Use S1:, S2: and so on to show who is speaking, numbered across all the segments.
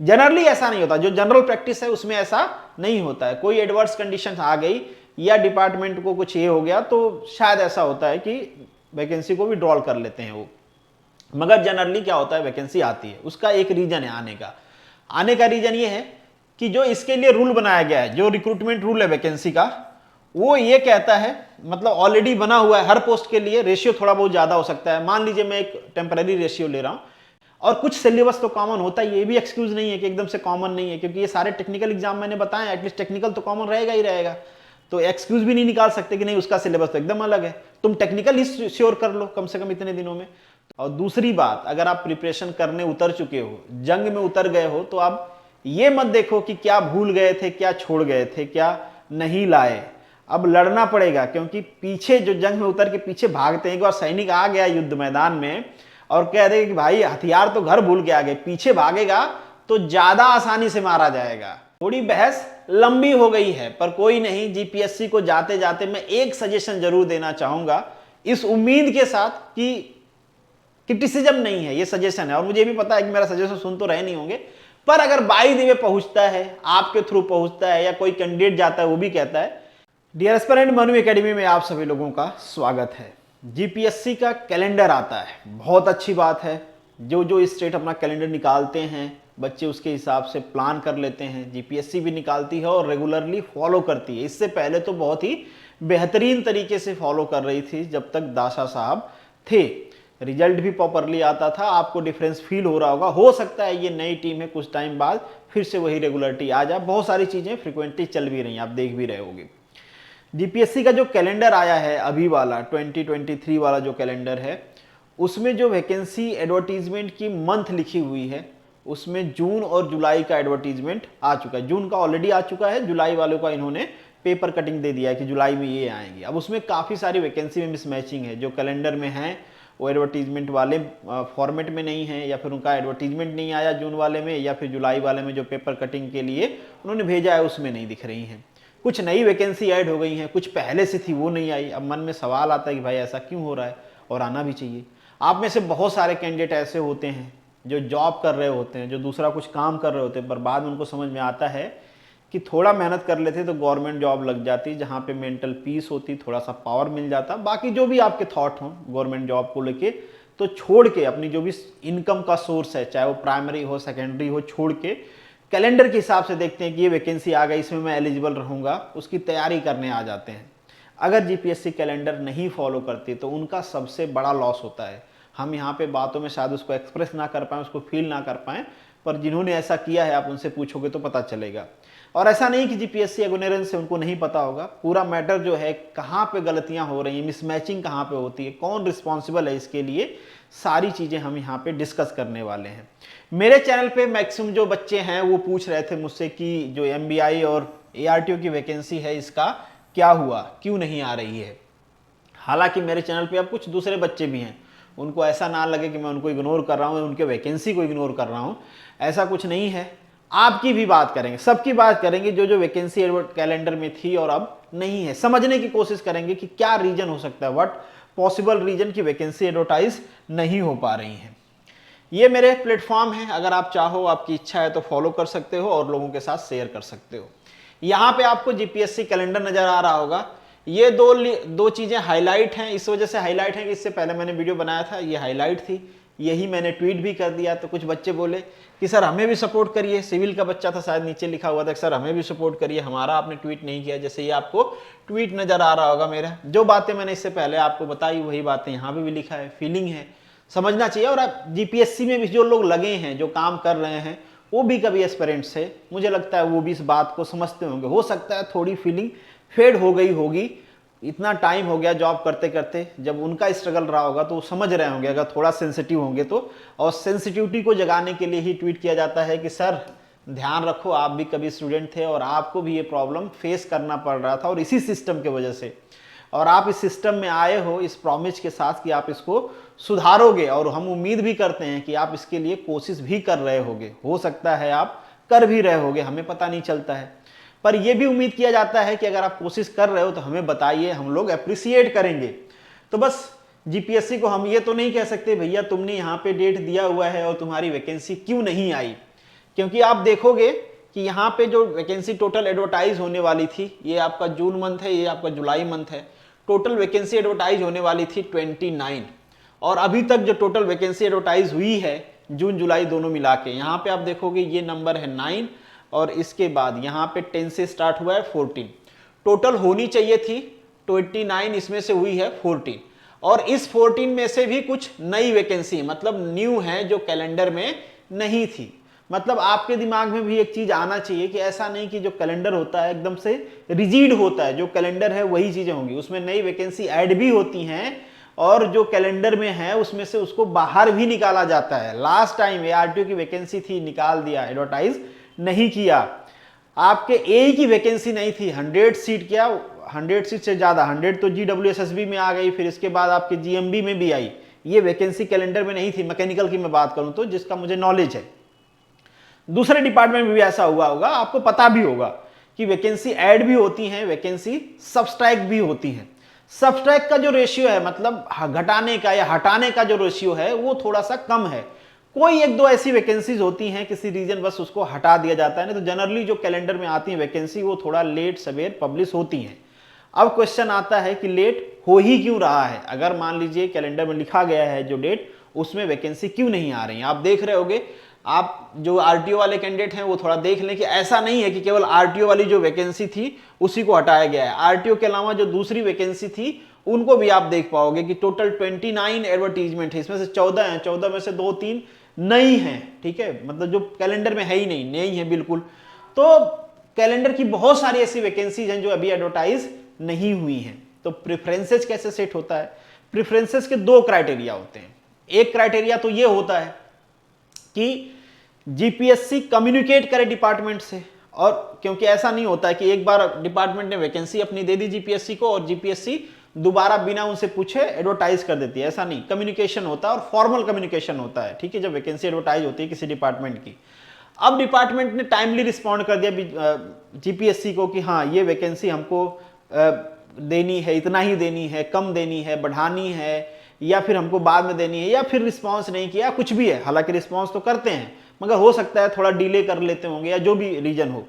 S1: Generally ऐसा नहीं होता, जो जनरल प्रैक्टिस है उसमें ऐसा नहीं होता है। कोई एडवर्स कंडीशन आ गई या डिपार्टमेंट को कुछ ये हो गया तो शायद ऐसा होता है कि वैकेंसी को भी ड्रॉल कर लेते हैं वो, मगर जनरली क्या होता है, वैकेंसी आती है। उसका एक रीजन है आने का रीजन ये है कि जो इसके लिए रूल बनाया गया है, जो रिक्रूटमेंट रूल है वैकेंसी का, वो ये कहता है, मतलब ऑलरेडी बना हुआ है, हर पोस्ट के लिए रेशियो थोड़ा बहुत ज्यादा हो सकता है। मान लीजिए मैं एक टेम्पररी रेशियो ले रहा हूं और कुछ सिलेबस तो कॉमन होता है, ये भी एक्सक्यूज नहीं है कि एकदम से कॉमन नहीं है, क्योंकि ये सारे टेक्निकल एग्जाम मैंने बताया, एटलीस्ट टेक्निकल तो कॉमन रहेगा ही रहेगा, तो एक्सक्यूज भी नहीं निकाल सकते कि नहीं उसका सिलेबस तो एकदम अलग है, तुम टेक्निकल ही श्योर कर लो कम से कम इतने दिनों में। और दूसरी बात, अगर आप प्रिपरेशन करने उतर चुके हो, जंग में उतर गए हो, तो आप ये मत देखो कि क्या भूल गए थे, क्या छोड़ गए थे, क्या नहीं लाए। अब लड़ना पड़ेगा, क्योंकि पीछे जो जंग में उतर के पीछे भागते हैं, एक बार सैनिक आ गया युद्ध मैदान में और कह दे कि भाई हथियार तो घर भूल के आ गए, पीछे भागेगा तो ज्यादा आसानी से मारा जाएगा। थोड़ी बहस लंबी हो गई है, पर कोई नहीं, जीपीएससी को जाते जाते मैं एक सजेशन जरूर देना चाहूंगा, इस उम्मीद के साथ कि क्रिटिसिज्म नहीं है, ये सजेशन है। और मुझे भी पता है कि मेरा सजेशन सुन तो रहे नहीं होंगे, पर अगर बाई द वे पहुंचता है, आपके थ्रू पहुंचता है, या कोई कैंडिडेट जाता है वो भी कहता है। डियर एस्पिरेंट, मनु एकेडमी में आप सभी लोगों का स्वागत है। जीपीएससी का कैलेंडर आता है, बहुत अच्छी बात है। जो जो स्टेट अपना कैलेंडर निकालते हैं, बच्चे उसके हिसाब से प्लान कर लेते हैं। जीपीएससी भी निकालती है और रेगुलरली फॉलो करती है। इससे पहले तो बहुत ही बेहतरीन तरीके से फॉलो कर रही थी जब तक दासा साहब थे, रिजल्ट भी प्रॉपरली आता था, आपको डिफरेंस फील हो रहा होगा। हो सकता है ये नई टीम है, कुछ टाइम बाद फिर से वही रेगुलरिटी आ जाए, बहुत सारी चीजें फ्रिक्वेंटली चल भी रही हैं, आप देख भी रहे होंगे। जीपीएससी का जो कैलेंडर आया है अभी वाला 2023 वाला जो कैलेंडर है, उसमें जो वैकेंसी एडवर्टीजमेंट की मंथ लिखी हुई है, उसमें जून और जुलाई का एडवर्टीजमेंट आ चुका है। जून का ऑलरेडी आ चुका है, जुलाई वालों का इन्होंने पेपर कटिंग दे दिया है कि जुलाई में ये आएंगे। अब उसमें काफ़ी सारी वैकेंसी में मिसमैचिंग है, जो कैलेंडर में है वो एडवर्टीजमेंट वाले फॉर्मेट में नहीं है, या फिर उनका एडवर्टीजमेंट नहीं आया जून वाले में, या फिर जुलाई वाले में जो पेपर कटिंग के लिए उन्होंने भेजा है उसमें नहीं दिख रही हैं। कुछ नई वैकेंसी ऐड हो गई हैं, कुछ पहले से थी वो नहीं आई। अब मन में सवाल आता है कि भाई ऐसा क्यों हो रहा है, और आना भी चाहिए। आप में से बहुत सारे कैंडिडेट ऐसे होते हैं जो जॉब कर रहे होते हैं, जो दूसरा कुछ काम कर रहे होते हैं, पर बाद में उनको समझ में आता है कि थोड़ा मेहनत कर लेते तो गवर्नमेंट जॉब लग जाती, जहाँ पे मेंटल पीस होती, थोड़ा सा पावर मिल जाता। बाकी जो भी आपके थॉट हों गवर्नमेंट जॉब को लेके, तो छोड़ के अपनी जो भी इनकम का सोर्स है, चाहे वो प्राइमरी हो सेकेंडरी हो, छोड़ के कैलेंडर के हिसाब से देखते हैं कि ये वैकेंसी आ गई, इसमें मैं एलिजिबल रहूँगा, उसकी तैयारी करने आ जाते हैं। अगर जीपीएससी कैलेंडर नहीं फॉलो करती तो उनका सबसे बड़ा लॉस होता है। हम यहाँ पे बातों में शायद उसको एक्सप्रेस ना कर पाएँ, उसको फील ना कर पाएँ, पर जिन्होंने ऐसा किया है आप उनसे पूछोगे तो पता चलेगा। और ऐसा नहीं कि जीपीएससी इग्नोरेंस से उनको नहीं पता होगा, पूरा मैटर जो है कहाँ पे गलतियाँ हो रही हैं, मिसमैचिंग कहाँ पे होती है, कौन रिस्पॉन्सिबल है इसके लिए, सारी चीज़ें हम यहाँ पे डिस्कस करने वाले हैं। मेरे चैनल पे मैक्सिमम जो बच्चे हैं वो पूछ रहे थे मुझसे कि जो एमबीआई और एआरटीओ की वैकेंसी है इसका क्या हुआ, क्यों नहीं आ रही है। हालांकि मेरे चैनल पे अब कुछ दूसरे बच्चे भी हैं, उनको ऐसा ना लगे कि मैं उनको इग्नोर कर रहा हूँ, उनके वैकेंसी को इग्नोर कर रहा हूँ, ऐसा कुछ नहीं है। आपकी भी बात करेंगे, सबकी बात करेंगे, जो जो वैकेंसी कैलेंडर में थी और अब नहीं है, समझने की कोशिश करेंगे कि क्या रीजन हो सकता है, व्हाट पॉसिबल रीजन की वैकेंसी एडवर्टाइज नहीं हो पा रही हैं। ये मेरे प्लेटफॉर्म है, अगर आप चाहो, आपकी इच्छा है तो फॉलो कर सकते हो और लोगों के साथ शेयर कर सकते हो। यहाँ पे आपको जीपीएससी कैलेंडर नजर आ रहा होगा। ये दो चीजें हाईलाइट हैं, इस वजह से हाईलाइट है कि इससे पहले मैंने वीडियो बनाया था, ये हाईलाइट थी, यही मैंने ट्वीट भी कर दिया। तो कुछ बच्चे बोले कि सर हमें भी सपोर्ट करिए, सिविल का बच्चा था शायद, नीचे लिखा हुआ था सर हमें भी सपोर्ट करिए, हमारा आपने ट्वीट नहीं किया। जैसे ये आपको ट्वीट नजर आ रहा होगा मेरा, जो बातें मैंने इससे पहले आपको बताई वही बातें यहाँ पे भी लिखा है। फीलिंग है, समझना चाहिए। और आप जीपीएससी में भी जो लोग लगे हैं, जो काम कर रहे हैं, वो भी कभी एस्पिरेंट्स है, मुझे लगता है वो भी इस बात को समझते होंगे। हो सकता है थोड़ी फीलिंग फेड हो गई होगी, इतना टाइम हो गया जॉब करते करते, जब उनका स्ट्रगल रहा होगा तो वो समझ रहे होंगे, अगर थोड़ा सेंसिटिव होंगे तो। और सेंसिटिविटी को जगाने के लिए ही ट्वीट किया जाता है कि सर ध्यान रखो, आप भी कभी स्टूडेंट थे और आपको भी ये प्रॉब्लम फेस करना पड़ रहा था, और इसी सिस्टम की वजह से, और आप इस सिस्टम में आए हो इस प्रॉमिस के साथ कि आप इसको सुधारोगे, और हम उम्मीद भी करते हैं कि आप इसके लिए कोशिश भी कर रहे होगे। हो सकता है आप कर भी रहे होगे, हमें पता नहीं चलता है, पर यह भी उम्मीद किया जाता है कि अगर आप कोशिश कर रहे हो तो हमें बताइए, हम लोग अप्रिसिएट करेंगे। तो बस जीपीएससी को हम ये तो नहीं कह सकते भैया तुमने यहाँ पे डेट दिया हुआ है और तुम्हारी वैकेंसी क्यों नहीं आई, क्योंकि आप देखोगे कि यहाँ पे जो वैकेंसी टोटल एडवर्टाइज होने वाली थी, ये आपका जून मंथ है, ये आपका जुलाई मंथ है, टोटल वैकेंसी एडवर्टाइज होने वाली थी 29, और अभी तक जो टोटल वैकेंसी एडवर्टाइज हुई है जून जुलाई दोनों मिला के, यहाँ पे आप देखोगे ये नंबर है 9 और इसके बाद यहाँ पे 10 से स्टार्ट हुआ है 14, टोटल होनी चाहिए थी 29, इसमें से हुई है 14, और इस 14 में से भी कुछ नई वैकेंसी मतलब न्यू है जो कैलेंडर में नहीं थी। मतलब आपके दिमाग में भी एक चीज आना चाहिए कि ऐसा नहीं कि जो कैलेंडर होता है एकदम से रिजिड होता है, जो कैलेंडर है वही चीजें होंगी, उसमें नई वैकेंसी ऐड भी होती हैं और जो कैलेंडर में है उसमें से उसको बाहर भी निकाला जाता है। लास्ट टाइम ARTO की वैकेंसी थी, निकाल दिया, एडवर्टाइज नहीं किया। आपके ए की वैकेंसी नहीं थी, 100 सीट, क्या 100 सीट से ज्यादा, 100 तो GWSSB में आ गई, फिर इसके बाद आपके GMB में भी आई, ये वैकेंसी कैलेंडर में नहीं थी। मैकेनिकल की मैं बात करूं तो, जिसका मुझे नॉलेज है। दूसरे डिपार्टमेंट में भी ऐसा हुआ होगा, आपको पता भी होगा कि वैकेंसी ऐड भी होती हैं, वैकेंसी सब्सट्रैक्ट भी होती हैं। सब्सट्रैक्ट का जो रेशियो है, मतलब घटाने का या हटाने का जो रेशियो है, वो थोड़ा सा कम है। कोई एक दो ऐसी वैकेंसीज होती हैं किसी रीजन, बस उसको हटा दिया जाता है, नहीं तो जनरली जो कैलेंडर में आती है वैकेंसी वो थोड़ा लेट सवेर पब्लिश होती हैं। अब क्वेश्चन आता है कि लेट हो ही क्यों रहा है? अगर मान लीजिए कैलेंडर में लिखा गया है जो डेट, उसमें वैकेंसी क्यों नहीं आ रही है? आप देख रहे होगे, आप जो RTO वाले कैंडिडेट हैं वो थोड़ा देख लें कि ऐसा नहीं है कि केवल RTO वाली जो वैकेंसी थी उसी को हटाया गया है। RTO के अलावा जो दूसरी वैकेंसी थी उनको भी आप देख पाओगे कि टोटल 29 एडवर्टीजमेंट है, इसमें से 14 हैं, 14 में से 2-3 नई हैं, ठीक है, मतलब जो कैलेंडर में है ही नहीं, नई है बिल्कुल। तो कैलेंडर की बहुत सारी ऐसी वैकेंसीज हैं जो अभी एडवर्टाइज नहीं हुई हैं। तो प्रेफरेंसेस कैसे सेट होता है? प्रेफरेंसेस के 2 क्राइटेरिया होते हैं। एक क्राइटेरिया तो ये होता है कि GPSC कम्युनिकेट करे डिपार्टमेंट से, और क्योंकि ऐसा नहीं होता है कि एक बार डिपार्टमेंट ने वैकेंसी अपनी दे दी GPSC को और GPSC दोबारा बिना उनसे पूछे एडवर्टाइज कर देती है, ऐसा नहीं। कम्युनिकेशन होता है और फॉर्मल कम्युनिकेशन होता है, ठीक है, जब वैकेंसी एडवर्टाइज होती है किसी डिपार्टमेंट की। अब डिपार्टमेंट ने टाइमली रिस्पॉन्ड कर दिया GPSC को कि हाँ ये वैकेंसी हमको देनी है, इतना ही देनी है, कम देनी है, बढ़ानी है, या फिर हमको बाद में देनी है, या फिर रिस्पांस नहीं किया, कुछ भी है। हालांकि रिस्पांस तो करते हैं मगर हो सकता है थोड़ा डिले कर लेते होंगे या जो भी रीजन हो,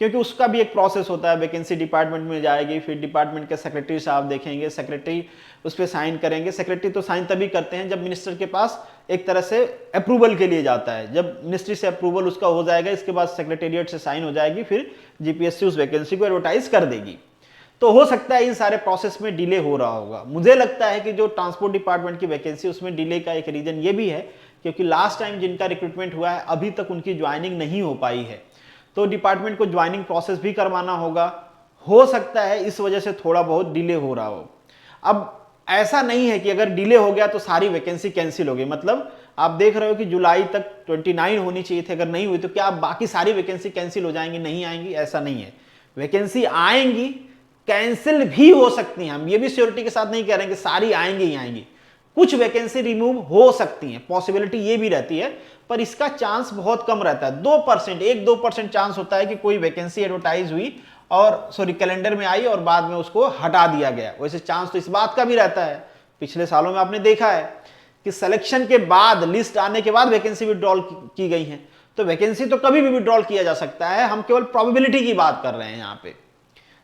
S1: क्योंकि उसका भी एक प्रोसेस होता है। वैकेंसी डिपार्टमेंट में जाएगी, फिर डिपार्टमेंट के सेक्रेटरी साहब देखेंगे, सेक्रेटरी उस पर साइन करेंगे। सेक्रेटरी तो साइन तभी करते हैं जब मिनिस्टर के पास एक तरह से अप्रूवल के लिए जाता है। जब मिनिस्ट्री से अप्रूवल उसका हो जाएगा, इसके बाद सेक्रेटेरिएट से साइन हो जाएगी, फिर GPSC उस वैकेंसी को एडवर्टाइज कर देगी। तो हो सकता है इन सारे प्रोसेस में डिले हो रहा होगा। मुझे लगता है कि जो ट्रांसपोर्ट डिपार्टमेंट की वैकेंसी, उसमें डिले का एक रीजन ये भी है क्योंकि लास्ट टाइम जिनका रिक्रूटमेंट हुआ है अभी तक उनकी ज्वाइनिंग नहीं हो पाई है, तो डिपार्टमेंट को ज्वाइनिंग प्रोसेस भी करवाना होगा। हो सकता है इस वजह से थोड़ा बहुत डिले हो रहा हो। अब ऐसा नहीं है कि अगर डिले हो गया तो सारी वैकेंसी कैंसिल हो गई। मतलब आप देख रहे हो कि जुलाई तक 29 होनी चाहिए थे, अगर नहीं हुई तो क्या बाकी सारी वैकेंसी कैंसिल हो जाएंगी? नहीं आएंगी, ऐसा नहीं है। वैकेंसी आएंगी, कैंसिल भी हो सकती हैं। हम ये भी श्योरिटी के साथ नहीं कह रहे हैं कि सारी आएंगी ही आएंगी, कुछ वैकेंसी रिमूव हो सकती हैं, पॉसिबिलिटी ये भी रहती है, पर इसका चांस बहुत कम रहता है। 2%, 1-2% चांस होता है कि कोई वैकेंसी एडवर्टाइज हुई और कैलेंडर में आई और बाद में उसको हटा दिया गया। वैसे चांस तो इस बात का भी रहता है, पिछले सालों में आपने देखा है कि सिलेक्शन के बाद, लिस्ट आने के बाद वैकेंसी विड्रॉल की गई है। तो वैकेंसी तो कभी भी विड्रॉल किया जा सकता है, हम केवल प्रोबेबिलिटी की बात कर रहे हैं यहाँ पे।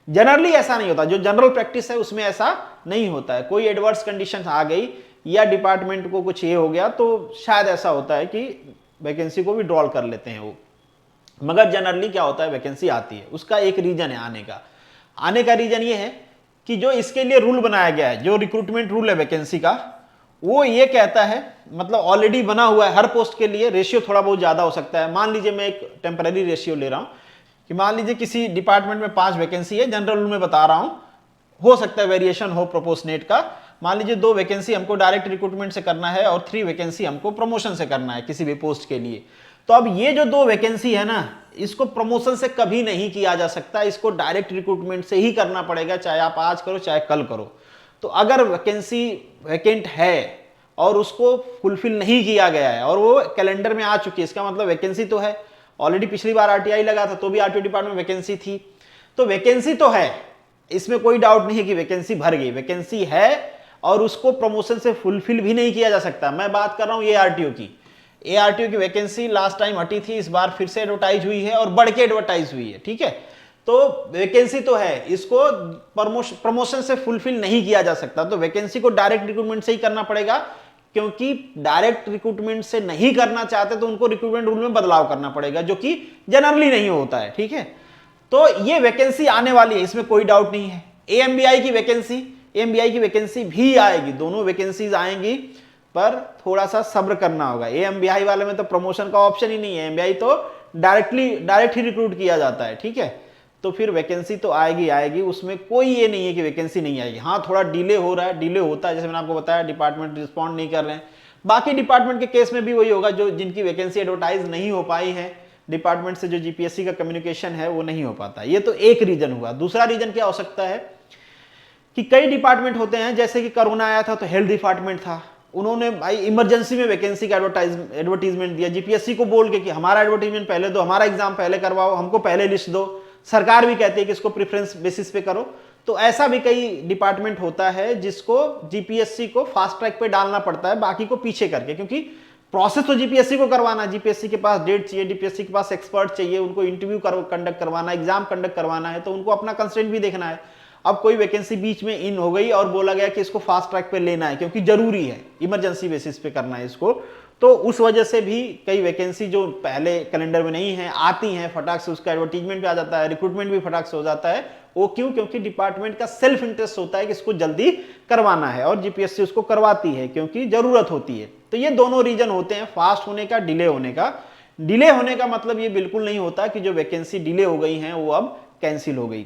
S1: जनरली ऐसा नहीं होता, जो जनरल प्रैक्टिस है उसमें ऐसा नहीं होता है। कोई एडवर्स कंडीशन आ गई या डिपार्टमेंट को कुछ ये हो गया तो शायद ऐसा होता है कि वैकेंसी को विड्रॉल कर लेते हैं वो, मगर जनरली क्या होता है, वैकेंसी आती है। उसका एक रीजन है आने का रीजन ये है कि जो इसके लिए रूल बनाया गया है, जो रिक्रूटमेंट रूल है वैकेंसी का, वो ये कहता है, मतलब ऑलरेडी बना हुआ है, हर पोस्ट के लिए रेशियो थोड़ा बहुत ज्यादा हो सकता है। मान लीजिए मैं एक टेम्पररी रेशियो ले रहा हूं कि मान लीजिए किसी डिपार्टमेंट में 5 वैकेंसी है, जनरल रूल में बता रहा हूं, हो सकता है वेरिएशन हो प्रोपोर्शनेट का। मान लीजिए 2 वैकेंसी हमको डायरेक्ट रिक्रूटमेंट से करना है और 3 वैकेंसी हमको प्रमोशन से करना है किसी भी पोस्ट के लिए। तो अब ये जो 2 वैकेंसी है ना, इसको प्रमोशन से कभी नहीं किया जा सकता, इसको डायरेक्ट रिक्रूटमेंट से ही करना पड़ेगा, चाहे आप आज करो चाहे कल करो। तो अगर वैकेंसी वैकेंट है और उसको फुलफिल नहीं किया गया है और वो कैलेंडर में आ चुकी है, इसका मतलब वैकेंसी तो है। ऑलरेडी पिछली बार RTI लगा था तो भी RTO डिपार्टमेंट में वैकेंसी थी, तो वैकेंसी तो है, इसमें कोई डाउट नहीं है कि वैकेंसी भर गई, वैकेंसी है और उसको प्रमोशन से फुलफिल भी नहीं किया जा सकता। मैं बात कर रहा हूं ये RTO की। ARTO की वैकेंसी लास्ट टाइम हटी थी, इस बार फिर से एडवर्टाइज हुई है और बढ़ के एडवर्टाइज हुई है, ठीक है। तो वैकेंसी तो है, इसको प्रमोशन से फुलफिल नहीं किया जा सकता, तो वैकेंसी को डायरेक्ट रिक्रूटमेंट से ही करना पड़ेगा, क्योंकि डायरेक्ट रिक्रूटमेंट से नहीं करना चाहते तो उनको रिक्रूटमेंट रूल में बदलाव करना पड़ेगा, जो कि जनरली नहीं होता है, ठीक है। तो ये वैकेंसी आने वाली है, इसमें कोई डाउट नहीं है। AMBI की वैकेंसी भी आएगी, दोनों वैकेंसीज आएंगी, पर थोड़ा सा सब्र करना होगा। AMBI वाले में तो प्रमोशन का ऑप्शन ही नहीं है, AMBI तो डायरेक्ट ही रिक्रूट किया जाता है, ठीक है। तो फिर वैकेंसी तो आएगी, उसमें कोई ये नहीं है कि वैकेंसी नहीं आएगी। हाँ, थोड़ा डिले हो रहा है, डिले होता है, जैसे मैंने आपको बताया डिपार्टमेंट रिस्पॉन्ड नहीं कर रहे हैं। बाकी डिपार्टमेंट के केस में भी वही होगा, जो जिनकी वैकेंसी एडवर्टाइज नहीं हो पाई है, डिपार्टमेंट से जो GPSC का कम्युनिकेशन है वो नहीं हो पाता। ये तो एक रीजन हुआ। दूसरा रीजन क्या हो सकता है कि कई डिपार्टमेंट होते हैं, जैसे कि कोरोना आया था तो हेल्थ डिपार्टमेंट था, उन्होंने भाई इमरजेंसी में वैकेंसी का एडवर्टीजमेंट दिया GPSC को बोल के कि हमारा एडवर्टीजमेंट पहले दो, हमारा एग्जाम पहले करवाओ, हमको पहले लिस्ट दो। सरकार भी कहती है कि इसको प्रेफरेंस बेसिस पे करो। तो ऐसा भी कई डिपार्टमेंट होता है जिसको GPSC को फास्ट ट्रैक पे डालना पड़ता है, बाकी को पीछे करके, क्योंकि प्रोसेस तो GPSC को करवाना है, GPSC के पास डेट चाहिए, DPSC के पास एक्सपर्ट चाहिए, उनको इंटरव्यू कंडक्ट करवाना है, एग्जाम कंडक्ट करवाना है, तो उनको अपना कंस्ट्रेंट भी देखना है। अब कोई वैकेंसी बीच में इन हो गई और बोला गया कि इसको फास्ट ट्रैक पे लेना है क्योंकि जरूरी है, इमरजेंसी बेसिस पे करना है इसको, तो उस वजह से भी कई वैकेंसी जो पहले कैलेंडर में नहीं है आती हैं, फटाक से उसका एडवर्टीजमेंट भी आ जाता है, रिक्रूटमेंट भी फटाक से हो जाता है। वो क्यों? क्योंकि डिपार्टमेंट का सेल्फ इंटरेस्ट होता है कि इसको जल्दी करवाना है और GPSC उसको करवाती है क्योंकि जरूरत होती है। तो ये दोनों रीजन होते हैं, फास्ट होने का, डिले होने का। डिले होने का मतलब ये बिल्कुल नहीं होता कि जो वैकेंसी डिले हो गई हैं वो अब कैंसिल हो गई।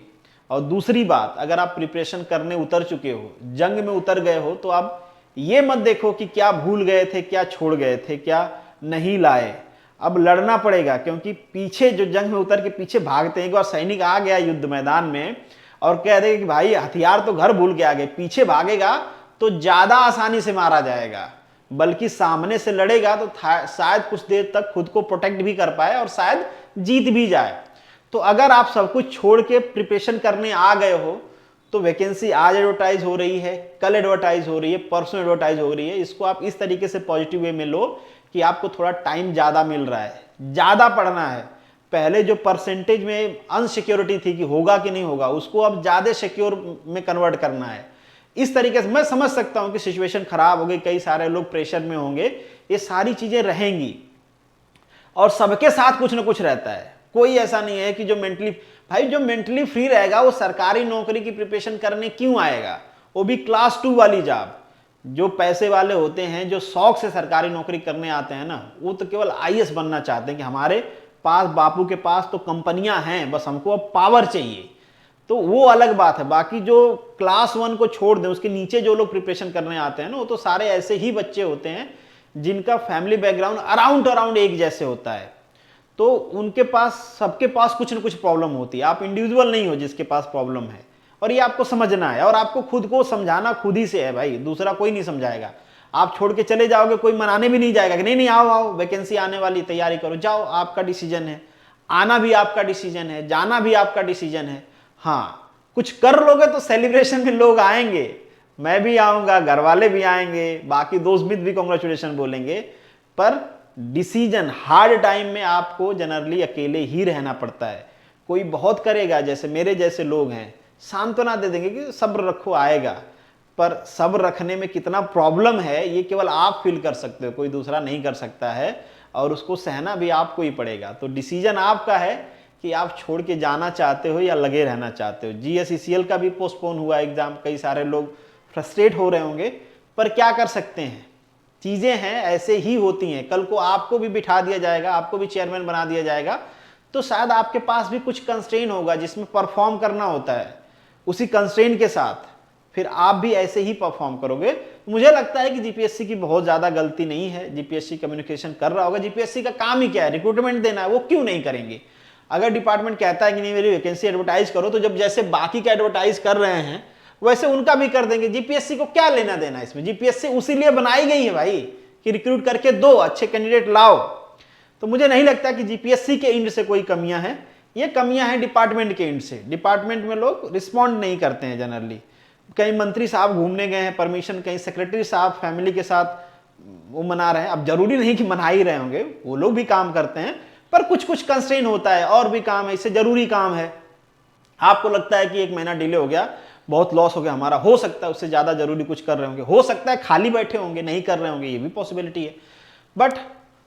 S1: और दूसरी बात, अगर आप प्रिपरेशन करने उतर चुके हो, जंग में उतर गए हो, तो आप ये मत देखो कि क्या भूल गए थे, क्या छोड़ गए थे, क्या नहीं लाए। अब लड़ना पड़ेगा, क्योंकि पीछे जो जंग में उतर के पीछे भागते हैं, एक बार सैनिक आ गया युद्ध मैदान में और कह दे कि भाई हथियार तो घर भूल के आ गए, पीछे भागेगा तो ज्यादा आसानी से मारा जाएगा, बल्कि सामने से लड़ेगा तो शायद कुछ देर तक खुद को प्रोटेक्ट भी कर पाए और शायद जीत भी जाए। तो अगर आप सब कुछ छोड़ के प्रिपरेशन करने आ गए हो तो वैकेंसी आज एडवर्टाइज हो रही है, कल एडवर्टाइज हो रही है, परसों एडवर्टाइज हो रही है, इसको आप इस तरीके से पॉजिटिव वे में लो कि आपको थोड़ा टाइम ज्यादा मिल रहा है, ज्यादा पढ़ना है। पहले जो परसेंटेज में अनसिक्योरिटी थी कि होगा कि नहीं होगा, उसको अब ज्यादा सिक्योर में कन्वर्ट करना है। इस तरीके से मैं समझ सकता हूं कि सिचुएशन खराब हो गई, कई सारे लोग प्रेशर में होंगे, ये सारी चीजें रहेंगी और सबके साथ कुछ ना कुछ रहता है। कोई ऐसा नहीं है कि जो मेंटली फ्री रहेगा वो सरकारी नौकरी की प्रिपरेशन करने क्यों आएगा, वो भी क्लास 2 वाली जॉब। जो पैसे वाले होते हैं, जो शौक से सरकारी नौकरी करने आते हैं ना, वो तो केवल IAS बनना चाहते हैं कि हमारे पास, बापू के पास तो कंपनियां हैं, बस हमको अब पावर चाहिए। तो वो अलग बात है। बाकी जो क्लास 1 को छोड़ दें, उसके नीचे जो लोग प्रिपरेशन करने आते हैं ना, वो तो सारे ऐसे ही बच्चे होते हैं जिनका फैमिली बैकग्राउंड अराउंड एक जैसे होता है। तो उनके पास, सबके पास कुछ न कुछ प्रॉब्लम होती है। आप इंडिविजुअल नहीं हो जिसके पास प्रॉब्लम है, और ये आपको समझना है और आपको खुद को समझाना खुद ही से है भाई, दूसरा कोई नहीं समझाएगा। आप छोड़ के चले जाओगे, कोई मनाने भी नहीं जाएगा कि नहीं आओ वैकेंसी आने वाली, तैयारी करो, जाओ, आपका डिसीजन है, आना भी आपका डिसीजन है, जाना भी आपका डिसीजन है। हाँ, कुछ कर लोगे तो सेलिब्रेशन में लोग आएंगे, मैं भी आऊंगा, घर वाले भी आएंगे, बाकी दोस्त मित्र भी कांग्रेचुलेशन बोलेंगे, पर डिसीजन हार्ड टाइम में आपको जनरली अकेले ही रहना पड़ता है। कोई बहुत करेगा, जैसे मेरे जैसे लोग हैं, सांत्वना दे देंगे कि सब्र रखो, आएगा, पर सब्र रखने में कितना प्रॉब्लम है ये केवल आप फील कर सकते हो, कोई दूसरा नहीं कर सकता है, और उसको सहना भी आपको ही पड़ेगा। तो डिसीजन आपका है कि आप छोड़ के जाना चाहते हो या लगे रहना चाहते हो। GSECL का भी पोस्टपोन हुआ एग्जाम, कई सारे लोग फ्रस्ट्रेट हो रहे होंगे, पर क्या कर सकते हैं, चीजें हैं, ऐसे ही होती हैं। कल को आपको भी बिठा दिया जाएगा, आपको भी चेयरमैन बना दिया जाएगा, तो शायद आपके पास भी कुछ कंस्ट्रेन होगा जिसमें परफॉर्म करना होता है, उसी कंस्ट्रेन के साथ फिर आप भी ऐसे ही परफॉर्म करोगे। मुझे लगता है कि GPSC की बहुत ज्यादा गलती नहीं है, GPSC कम्युनिकेशन कर रहा होगा। GPSC का काम ही क्या है, रिक्रूटमेंट देना है, वो क्यों नहीं करेंगे। अगर डिपार्टमेंट कहता है कि नहीं मेरी वैकेंसी एडवर्टाइज करो, तो जब जैसे बाकी का एडवर्टाइज कर रहे हैं वैसे उनका भी कर देंगे। GPSC को क्या लेना देना इसमें, GPSC उसी लिए बनाई गई है भाई कि रिक्रूट करके दो, अच्छे कैंडिडेट लाओ। तो मुझे नहीं लगता कि GPSC के एंड से कोई कमियां हैं, ये कमियां हैं डिपार्टमेंट के एंड से। डिपार्टमेंट में लोग रिस्पॉन्ड नहीं करते हैं जनरली। कई मंत्री साहब घूमने गए हैं परमिशन, कहीं सेक्रेटरी साहब फैमिली के साथ वो मना रहे हैं। अब जरूरी नहीं कि मना ही रहे होंगे, वो लोग भी काम करते हैं, पर कुछ कुछ कंस्ट्रेन होता है, और भी काम है, इससे जरूरी काम है। आपको लगता है कि 1 महीना डिले हो गया, बहुत लॉस हो गया हमारा, हो सकता है उससे ज्यादा जरूरी कुछ कर रहे होंगे, हो सकता है खाली बैठे होंगे, नहीं कर रहे होंगे, ये भी पॉसिबिलिटी है। बट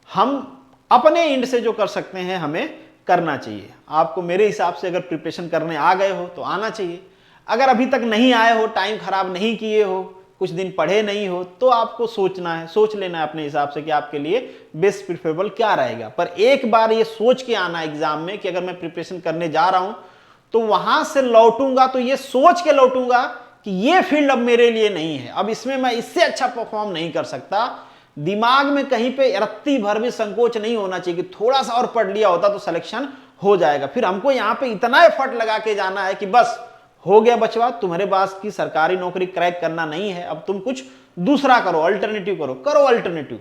S1: हम अपने एंड से जो कर सकते हैं हमें करना चाहिए। आपको मेरे हिसाब से अगर प्रिपरेशन करने आ गए हो तो आना चाहिए। अगर अभी तक नहीं आए हो, टाइम खराब नहीं किए हो, कुछ दिन पढ़े नहीं हो, तो आपको सोचना है, सोच लेना है अपने हिसाब से कि आपके लिए बेस्ट प्रिफरेबल क्या रहेगा। पर एक बार ये सोच के आना एग्जाम में कि अगर मैं प्रिपरेशन करने जा रहा हूं तो वहां से लौटूंगा तो ये सोच के लौटूंगा कि ये फील्ड अब मेरे लिए नहीं है, अब इसमें मैं इससे अच्छा परफॉर्म नहीं कर सकता। दिमाग में कहीं पे रत्ती भर भी संकोच नहीं होना चाहिए कि थोड़ा सा और पढ़ लिया होता तो सिलेक्शन हो जाएगा। फिर हमको यहां पे इतना एफर्ट लगा के जाना है कि बस हो गया बचवा, तुम्हारे पास की सरकारी नौकरी क्रैक करना नहीं है, अब तुम कुछ दूसरा करो, अल्टरनेटिव करो अल्टरनेटिव।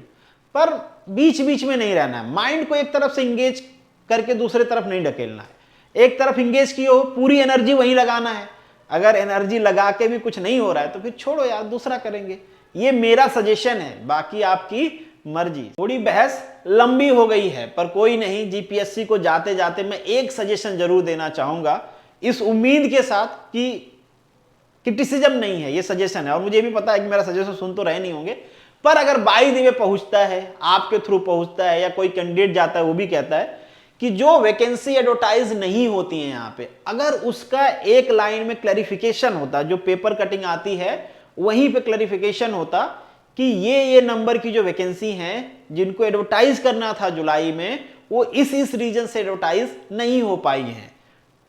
S1: पर बीच बीच में नहीं रहना है, माइंड को एक तरफ से इंगेज करके दूसरे तरफ नहीं ढकेलना है। एक तरफ इंगेज की हो, पूरी एनर्जी वहीं लगाना है। अगर एनर्जी लगा के भी कुछ नहीं हो रहा है तो फिर छोड़ो यार, दूसरा करेंगे। ये मेरा सजेशन है, बाकी आपकी मर्जी। थोड़ी बहस लंबी हो गई है, पर कोई नहीं, जीपीएससी को जाते जाते मैं एक सजेशन जरूर देना चाहूंगा, इस उम्मीद के साथ कि क्रिटिसिज्म नहीं है, ये सजेशन है। और मुझे भी पता है कि मेरा सजेशन सुन तो रहे नहीं होंगे, पर अगर बाई द वे पहुंचता है, आपके थ्रू पहुंचता है, या कोई कैंडिडेट जाता है वो भी कहता है कि जो वैकेंसी एडवर्टाइज नहीं होती है यहाँ पे, अगर उसका एक लाइन में क्लैरिफिकेशन होता, जो पेपर कटिंग आती है वहीं पे क्लैरिफिकेशन होता कि ये नंबर की जो वैकेंसी हैं जिनको एडवर्टाइज करना था जुलाई में, वो इस रीजन से एडवर्टाइज नहीं हो पाई हैं,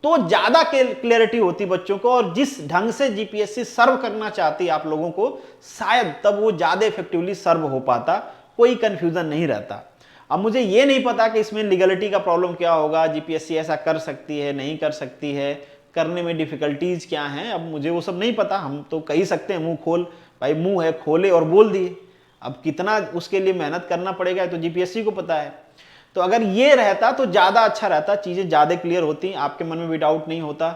S1: तो ज्यादा क्लैरिटी होती बच्चों को, और जिस ढंग से जीपीएससी सर्व करना चाहती है आप लोगों को, शायद तब वो ज्यादा इफेक्टिवली सर्व हो पाता, कोई कंफ्यूजन नहीं रहता। अब मुझे ये नहीं पता कि इसमें लीगलिटी का प्रॉब्लम क्या होगा, जीपीएससी ऐसा कर सकती है नहीं कर सकती है, करने में डिफिकल्टीज क्या हैं, अब मुझे वो सब नहीं पता। हम तो कह ही सकते हैं मुंह खोल, भाई मुंह है खोले और बोल दिए। अब कितना उसके लिए मेहनत करना पड़ेगा तो जीपीएससी को पता है। तो अगर ये रहता तो ज़्यादा अच्छा रहता, चीज़ें ज़्यादा क्लियर होती, आपके मन में भी डाउट नहीं होता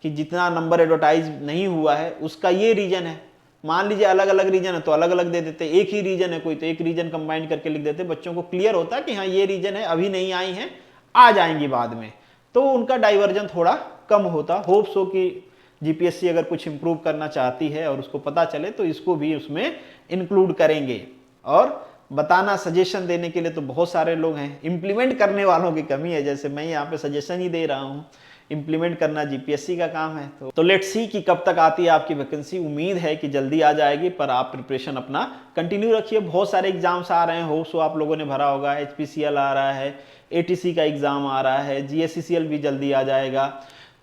S1: कि जितना नंबर एडवर्टाइज नहीं हुआ है उसका ये रीजन है। मान लीजिए अलग अलग रीजन है तो अलग अलग दे देते, एक ही रीजन है कोई तो एक रीजन कंबाइन करके लिख देते, बच्चों को क्लियर होता कि हाँ ये रीजन है, अभी नहीं आई हैं, आ जाएंगी बाद में, तो उनका डाइवर्जन थोड़ा कम होता। होप्स हो कि जीपीएससी अगर कुछ इंप्रूव करना चाहती है और उसको पता चले तो इसको भी उसमें इंक्लूड करेंगे। और बताना, सजेशन देने के लिए तो बहुत सारे लोग हैं, इंप्लीमेंट करने वालों की कमी है। जैसे मैं यहाँ पे सजेशन ही दे रहा हूँ, इंप्लीमेंट करना जीपीएससी का काम है। तो लेट्स सी कि कब तक आती है आपकी वैकेंसी। उम्मीद है कि जल्दी आ जाएगी, पर आप प्रिपरेशन अपना कंटिन्यू रखिए। बहुत सारे एग्जाम्स आ रहे हैं, होप्स आप लोगों ने भरा होगा, एचपीसीएल आ रहा है, एटीसी का एग्जाम आ रहा है, जीएससीसीएल भी जल्दी आ जाएगा,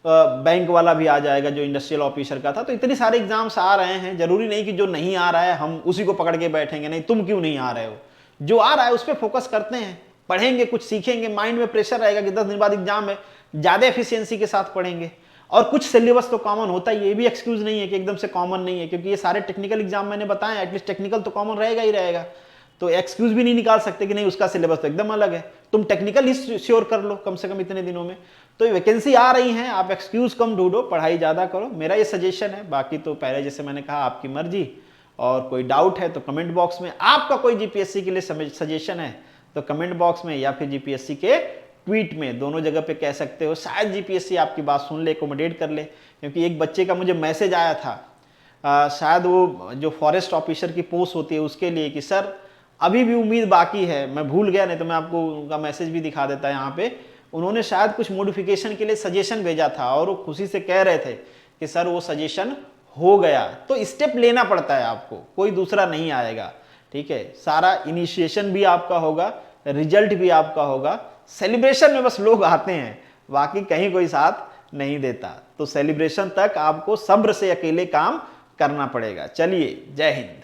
S1: बैंक वाला भी आ जाएगा जो इंडस्ट्रियल ऑफिसर का था। तो इतने सारे एग्जाम्स आ रहे हैं, जरूरी नहीं कि जो नहीं आ रहा है हम उसी को पकड़ के बैठेंगे, नहीं तुम क्यों नहीं आ रहे हो, जो आ रहा है उस पर फोकस करते हैं, पढ़ेंगे, कुछ सीखेंगे, माइंड में प्रेशर रहेगा कि 10 दिन बाद एग्जाम है, ज्यादा एफिशिएंसी के साथ पढ़ेंगे। और कुछ सिलेबस तो कॉमन होता है, ये भी एक्सक्यूज नहीं है कि एकदम से कॉमन नहीं है, क्योंकि ये सारे टेक्निकल एग्जाम मैंने बताया, एटलीस्ट टेक्निकल तो कॉमन रहेगा ही रहेगा। तो एक्सक्यूज भी नहीं निकाल सकते कि नहीं उसका सिलेबस तो एकदम अलग है, तुम टेक्निकल ही श्योर कर लो कम से कम इतने दिनों में। तो ये वैकेंसी आ रही है, आप एक्सक्यूज कम ढूंढो, पढ़ाई ज्यादा करो, मेरा ये सजेशन है। बाकी तो पहले जैसे मैंने कहा आपकी मर्जी, और कोई डाउट है तो कमेंट बॉक्स में, आपका कोई जीपीएससी के लिए सजेशन है तो कमेंट बॉक्स में या फिर जीपीएससी के ट्वीट में, दोनों जगह पे कह सकते हो। शायद जीपीएससी आपकी बात सुन ले, एकोमोडेट कर ले। क्योंकि एक बच्चे का मुझे मैसेज आया था, शायद वो जो फॉरेस्ट ऑफिसर की पोस्ट होती है उसके लिए, कि सर अभी भी उम्मीद बाकी है, मैं भूल गया, नहीं तो मैं आपको उनका मैसेज भी दिखा देता यहाँ पे। उन्होंने शायद कुछ मॉडिफिकेशन के लिए सजेशन भेजा था और वो खुशी से कह रहे थे कि सर वो सजेशन हो गया। तो स्टेप लेना पड़ता है आपको, कोई दूसरा नहीं आएगा, ठीक है। सारा इनिशिएशन भी आपका होगा, रिजल्ट भी आपका होगा, सेलिब्रेशन में बस लोग आते हैं, बाकी कहीं कोई साथ नहीं देता। तो सेलिब्रेशन तक आपको सब्र से अकेले काम करना पड़ेगा। चलिए, जय हिंद।